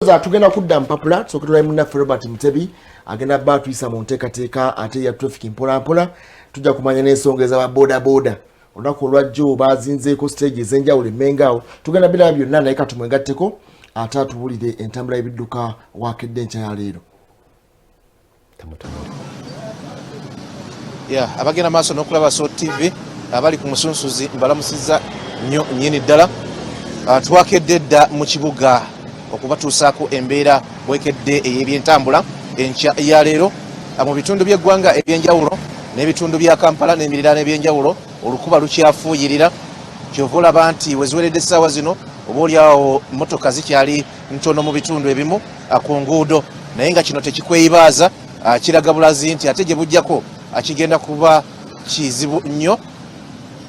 Tugenda kudda mpapula sokotula munaffe Robert Mutebi agenda batuyisa mu nteekateeka ate ya traffic mpola tujja kumanya n'ensonga ez'aba boda olunaku olwajjo bazinzeeko stage ez'enjawulo emmengawo tugenda biraba byonna naye katumwegatteko ate atuwulire entambula y'ebidduka waakedde enkya ya leero. Abagenda maaso n'okulaba So TV abali ku musunsuzi mbalamusizza nnyo nnyini ddala. Twakedde dda mu kibuga okubatuusaako embeera bwekedde ey'ebyentambula enkya ya leero mu bitundu by'eggwanga eby'enjawulo n'ebitundu bya Kampala n'emiriraano eby'enjawulo olukuba lukyafuuyirira kyova olaba nti weziweredde essaawa zino obaolyawo mmotoka zikyali ntono mu bitundu ebimu ku nguudo naye nga kino tekikweyibaaza kiraga bulazi nti ate gye bujjako kigenda kuba kizibu nnyo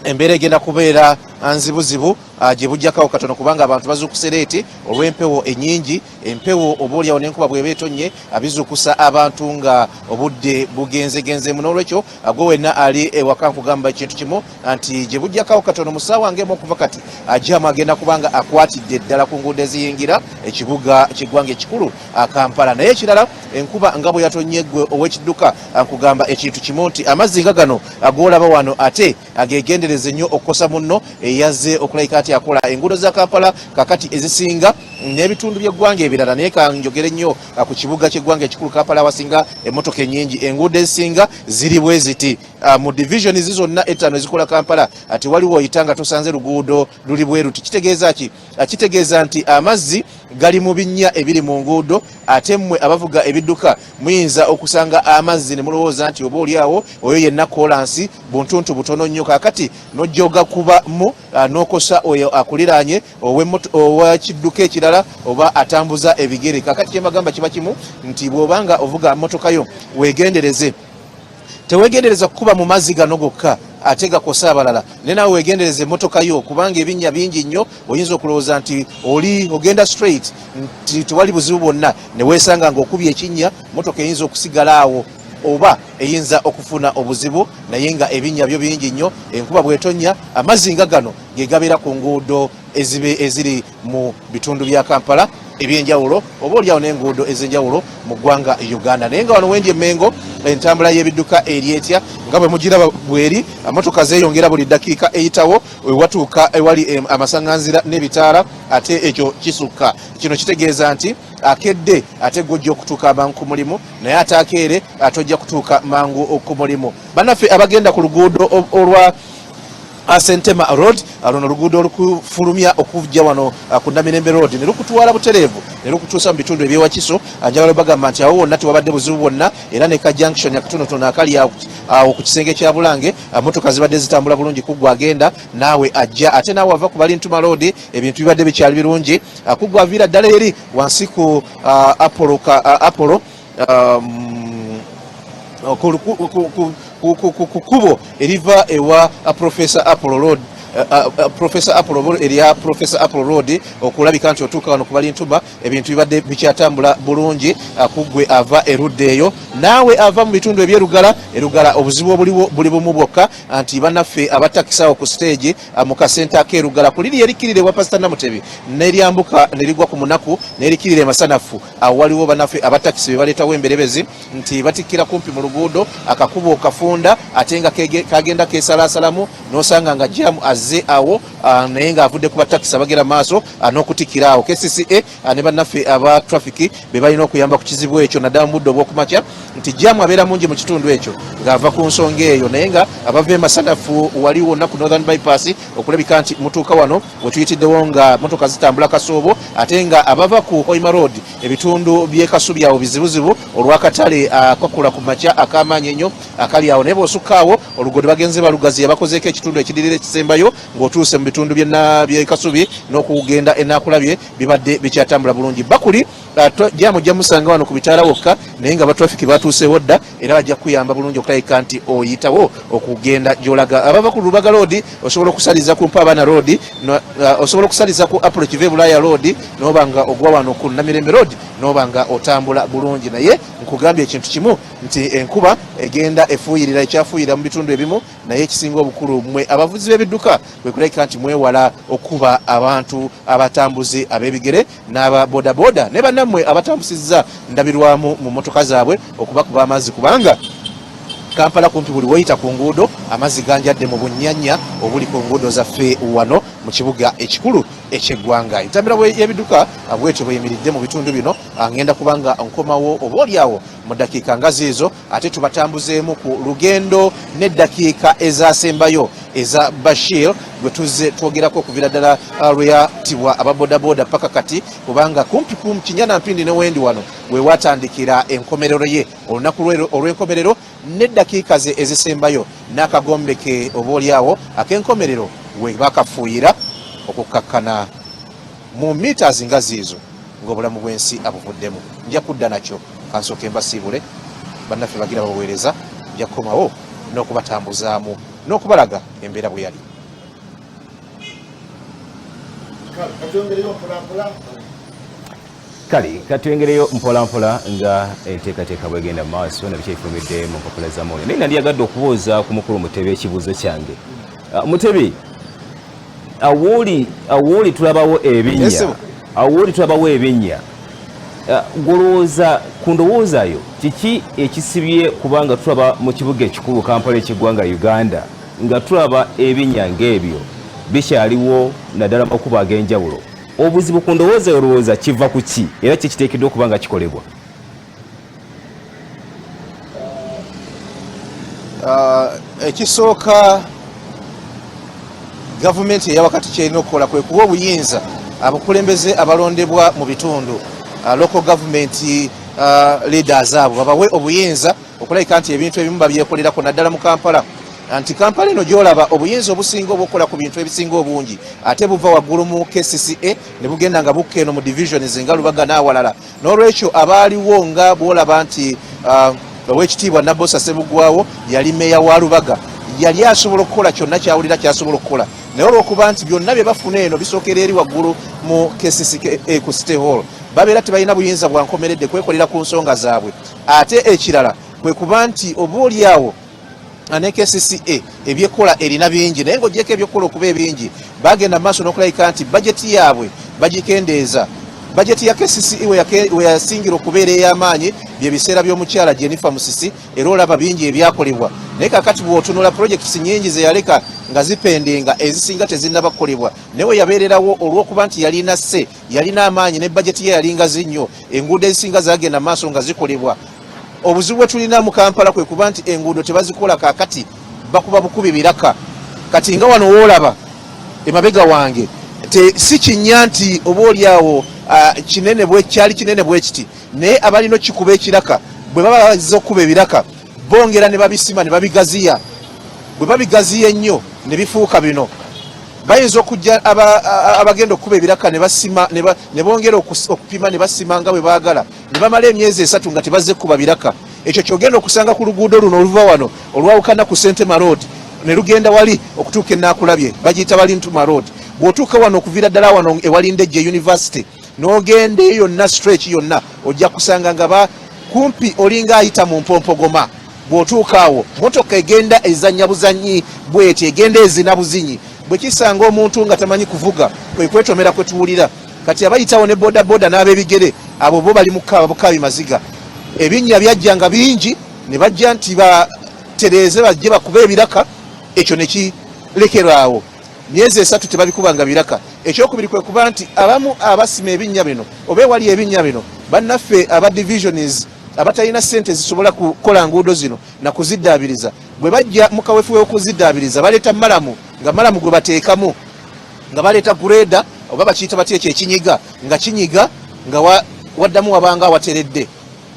embeera egenda kubeera nzibuzibu gye bujjakawo katono kubanga abantu bazuukusereeti olw'empewo ennyingi empewo obaolyawo n'enkuba bw'eba etonye abizuukusa abantu nga obudde bugenzegenzeemu n'olwekyo gwe wenna ali ewaka nkugamba ekintu kimu nti gye bujjakawo katono mu ssaawa ng'emu okuva kati ajjamu agenda kubanga akwatidde ddala ku nguudo eziyingira ekibuga kiggwanga ekikulu Kampala naye ekirala enkuba nga bwe yatonye ggwe ow'ekidduka nkugamba ekintu kimu nti amazzi nga gano ag'olaba wano ate ageegendereze nnyo okukosa munno eyazze okulayika ati akola enguudo za Kampala kakati ezisinga n'ebitundu by'eggwanga ebirala naye kanjogere nnyo ku kibuga ky'eggwanga ekikulu Kampala awasinga emmotoka ennyingi enguudo ezisinga ziri bwe ziti mu division zonna 5 ezikola Kampala ati waliwo oyitanga tosanze luguudo luli bwe ruti kitegeeza ki kitegeeza nti amazzi gali mu binnya ebiri mu nguudo ate mmwe abavuga ebidduka muyinza okusanga amazzi ne mulowooza nti oba olyawo oyo yenna kolansi buntuntu butono nnyo kakati n'ojjoga kuba mu n'okosa oyo akuliraanye ow'ekidduka ekirala oba atambuza ebigere kakati kyembagamba kiba kimu nti bw'obanga ovuga mmotoka yo weegendereze teweegendereza kukuba mu mazzi gano gokka ate gakosa abalala naye naawe weegendereze emmotoka yo kubanga ebinnya bingi nnyo oyinza okulowooza nti oli ogenda straight nti tewali buzibu bwonna ne weesanga ng'okubye ekinnya mmotoka eyinza okusigala awo oba eyinza okufuna obuzibu naye nga ebinnya byo bingi nnyo enkuba bw'etonnya amazzi nga gano ge gabeera ku nguudo eziri mu bitundu bya Kampala ebyenjawulo oba olyawo n'enguudo ez'enjawulo mu ggwanga Uganda naye nga wano wendi emmengo entambula y'ebidduka eri etya nga bwe mugiraba bweri emmotoka zeeyongera buli ddakiika eyitawo wewatuuka ewali amasaŋŋanzira n'ebitaala ate ekyo kisukka kino kitegeeza nti akedde ate gojja okutuuka amangu ku mulimu naye ate akeere atojja kutuuka mangu ku mulimu bannaffe abagenda ku luguudo olwa Sentema Road luno luguudo olukufulumya okujja wano ku Namirembe Road ne lukutwala butereevu ne lukutuusa mu bitundu ebyewakiso njagala bagamba nti awo wonna tewabadde buzibu bwonna era ne ka junction akatonotono akali awo ku kisenge kya Bulange mmotoka zibadde zitambula bulungi kuggwa agenda naawe ajja ate naawe ava ku Balintuma Road ebintu bibadde bikyali birungi kuggwa aviira ddala eri wansi ku Apollo ku kubo eriva ewa Professor Apollo Road Professor Apollo eriya Professor Apollo Road okulabika nti otuuka wano ku Balintuma ebintu bibadde bikyatambula bulungi kuggwe ava erudde eyo naawe ava mu bitundu ebyerugala obuzibu obuliwo buli bumu bwokka nti bannaffe abatakisaawo ku stage mu kasenta akeerugala ku liri erikirire wa Pastor Namutebi neryambuka nerigwa ku munaku nerikirire masanafu waliwo bannaffe abatakisi be baleetawo emberebezi nti batikkira kumpi mu luguudo akakubo kafunda ate nga kagenda keesalaasalamu n'osanga nga jamu azze awo naye ng'avudde ku batakisi abagera maaso n'okutikkira awo KCCA ne bannaffe aba traffic be balina okuyamba ku kizibu ekyo naddala mu budde obw'okumakya nti jamu abeera mungi mu kitundu ekyo ng'ava ku nsonga eyo naye nga abava emasanafu wali wonna ku Northern Bypass okulabika nti mutuuka wano wetuyitiddewo nga motoka zitambula kasoobo ate nga abava ku Hoima Road ebitundu by'e Kasubi awo bizibuzibu olw'akatale akakula ku makya ak'amaanyi ennyo akali awo naye bw'osukka awo oluguudo bagenze balugazi abakozeeko ekitundu ekidirira ekisembayo ng'otuuse mu bitundu by'e Kasubi n'okugenda enaakulabye bibadde bikyatambula bulungi bakuli jamu musanga wano ku bitaala wokka naye nga batrafiki batuusewo dda era bajja kuyamba bulungi okulabika nti oyitawo okugenda gyolaga. Abava ku Lubaga road osobola okusaliza ku Mpabana road, osobola okusaliza ku Apollo Kive Bulaya road noba nga ogwa wano ku Namirembe road noba nga otambula bulungi. Naye nkugambye ekintu kimu nti enkuba egenda efuuyirira ekyafuuyira mu bitundu ebimu, naye ekisinga obukulu mmwe abavuzi b'ebidduka bwe kulabika nti mwewala okuba abantu abatambuzi ab'ebigere n'aba bodaboda ne bannammwe abatambusizza ndabirwamu mu motoka zaabwe okubakuba amazzi, kubanga Kampala kumpi buli woyita ku nguudo amazzi ganjadde mu bunnyanya obuli ku nguudo zaffe wano mu kibuga ekikulu eky'eggwanga. Entambira y'ebidduka bwetyo bweyimiridde mu bitundu bino. Ngenda kubanga nkomawo obaolyawo mu ddakiika nga ziizo, ate tubatambuzeemu ku lugendo n'eddakiika ezasembayo eza Bashir gwe tuzze twogerako okuviira ddala lwe yatibwa ababodaboda paka kati, kubanga kumpi ku Kinyana Mpindi ne Wendi wano we watandikira enkomerero ye. Olunaku olw'enkomerero n'eddakiika ze ezisembayo n'akagombe ke obaolyawo ak'enkomerero we bakafuuyira okukkakkana mu meters nga ziizo ng'obulamu bw'ensi abuvuddemu. Nja kudda nakyo kansooke mbasiibule bannaffe bagira baweereza, nja kukomawo n'okubatambuzaamu n'okubalaga embeera bwe yali. Kale katwengereyo mpolampola nga enteekateeka bwegenda mu maaso na bikyefumidde mu mpapula za Moyo. Naye nandyagadde okubuuza ku mukulu Mutebi ekibuuzo kyange. Mutebi, awoli tulabawo ebinnya golowooza ku ndowoozayo kiki ekisibye, kubanga tulaba mu kibuga ekikulu Kampala eky'eggwanga Uganda nga tulaba ebinnya ng'ebyo bikyaliwo naddala makubo ag'enjawulo. Obuzibu ku ndowooza olowooza kiva ku ki era kikiteekeddwa okuba nga kikolebwa? Ekisooka gavumenti eyawakati kyerina okukola kwe kuwa obuyinza abakulembeze abalondebwa mu bitundu, local government leaders abo babawe obuyinza okulabika nti ebintu ebimu babyekolerako naddala mu Kampala. Anti Kampala eno gyolaba obuyinza obusinga obukola ku bintu ebisinga obungi ate buva waggulu mu KCCA ne bugenda nga bukka eno mu divisions nga Lubaga n'awalala. N'olwekyo abaaliwo nga bwolaba nti Oweekitiibwa Nabbosa Ssebuggwawo yali meeya wa Lubaga, yali asobola okukola kyonna kyawulira kyasobola okukola. Naye olw'okuba nti byonna bye bafuna eno bisookera eri waggulu mu KCCA ku City Hall, babeera tebalina buyinza bwa nkomeredde kwekolera ku nsonga zaabwe. Ate ekirala kwe kuba nti obaolyawo ne KCCA ebyekola erina bingi, naye ng'ogyeko ebyekola okuba ebingi bagenda maaso n'okulabika nti bajeti yaabwe bagikendeeza. Bajeti ya KCCA we yasingira okubeera ey'amaanyi bye biseera by'omukyala Jennifer Musisi, era olaba bingi ebyakolebwa. Naye kakati bw'otunula projekisi nnyingi ze yaleka nga zipendenga ezisinga tezinnaba kukolebwa, naye we yabeererawo olw'okuba nti yalina amaanyi ne bajeti ye yalinga zinnyo, enguudo ezisinga zagenda maaso nga zikolebwa. Obuzibu bwe tulina mu Kampala kwe kuba nti enguudo tebazikola kaakati, bakuba bukubi biraka. Kati nga wano woolaba emabega wange si kinnya nti obaolyawo kyali kinene bwe kiti, naye abalina kikuba ekiraka bwe baba bazze okuba ebiraka bongera ne babisima ne babigaziya. Bwe babigaziya ennyo ne bifuuka bino, bayinza okujja abagenda okuba ebiraka ne basima ne bongera okupima ne basima nga bwe baagala, ne bamala emyezi 3 nga tebazze kuba biraka. Ekyo kyogenda okusanga ku luguudo luno oluva wano olwawukana ku Sentema Road ne lugenda wali okutuuka Enaakulabye, bagiyita Balintuma Road. Bw'otuuka wano okuviira ddala wano ewali Ndejje University n'ogenda eyo yonna stretch yonna ojja kusanga nga kumpi olinga ayita mu Mpompogoma. Bw'otuuka awo motoka egenda ezannya buzanyi bw'eti, egenda ezina buzinyi. Bwe kisanga omuntu nga tamanyi kuvuga kwe kwetomera kwe tuwulira. Kati abayitawo ne bodaboda n'ab'ebigere abo bo bali mu kkaaba bukaabi maziga. Ebinnya byajja nga bingi ne bajja nti batereeze bajje bakuba ebiraka, ekyo ne kirekeraawo. Myezi 3 tebabikubanga biraka. Ekyokubiri kwe kuba nti abamu abasima ebinnya bino oba ewali ebinnya bino bannaffe aba divisions abatalina ssente zisobola kukola nguudo zino na kuziddaabiriza, bwe bajja mu kaweefube w'okuziddaabiriza baleeta malamu, nga malamu gwe bateekamu nga baleeta gureeda oba bakiyita batya ekyo ekinyiga, nga kinyiga nga waddamu wabanga awateredde.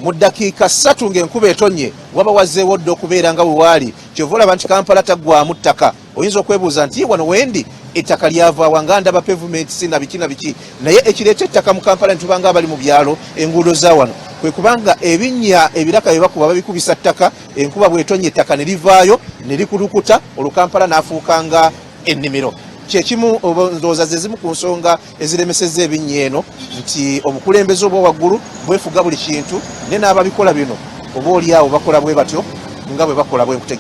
Mu ddakiika 3 ng'enkuba etonnye waba wazzeewo dda okubeera nga bwe waali. Kyova olaba nti Kampala taggwamu ttaka. Oyinza okwebuuza nti wano wendi ettaka lyavaawa nga ndaba pavement si na biki na biki, naye ekireeta ettaka mu Kampala ne tubanga abali mu byalo enguudo za wano kwe kubanga ebinnya ebiraka bye bakuba babikubisa ttaka, enkuba bw'etonnya ettaka ne livaayo ne likulukuta, Kampala n'afuukanga ennimiro. Kyekimu ndowooza ze zimu ku nsonga eziremesezza ebinnya eno, nti obukulembeze obwa waggulu bwefuga buli kintu, ne n'ababikola bino oba oli awo bakola bwe batyo nga bwe bakola bwe nkutegeeza.